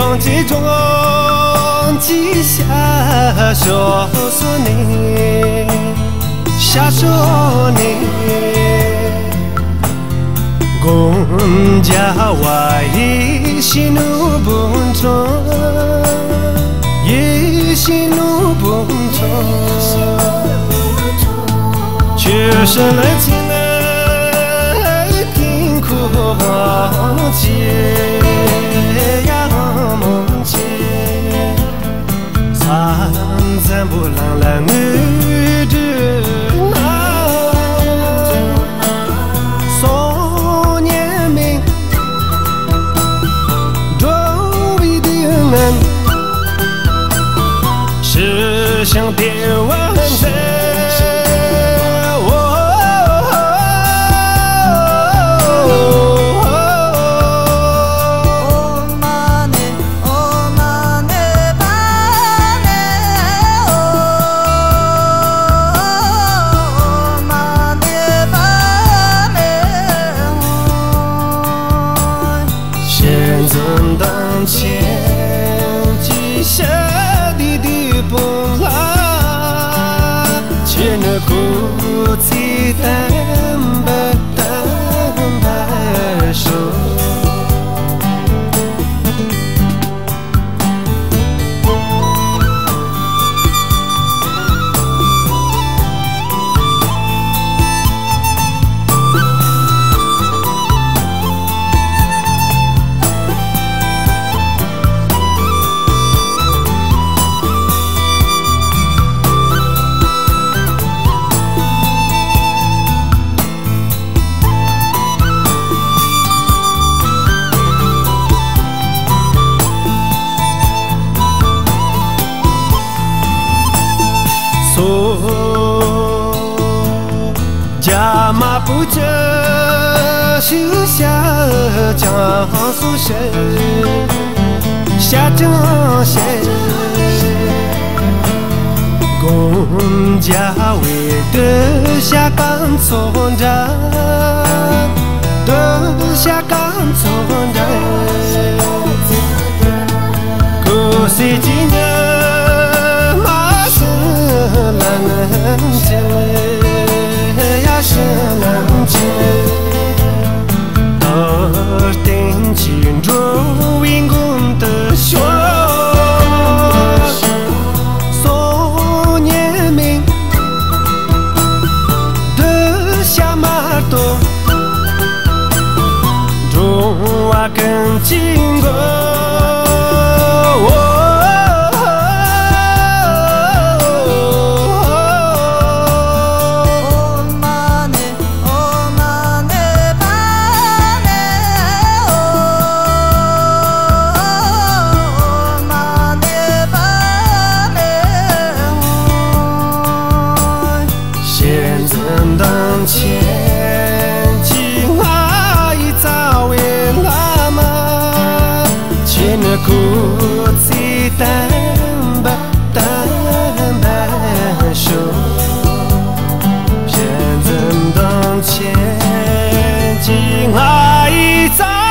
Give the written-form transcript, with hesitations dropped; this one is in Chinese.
忘记中记下说说你，下说你，公家话一心怒不中，一心怒不中，却是了情人贫苦忘记。咱不浪来女的那少年命，周围的人是想别问谁。当前记下的不拉，却那苦最淡不淡白手。家马不着手下江苏省下江县，公家为的下岗村长，的下岗村长，可惜今年马是难见。是难见，而定情中因公的血，少年命的下马多，中华更经过。当前情爱早为那么，却那苦最淡不淡白手，偏正当前情爱早。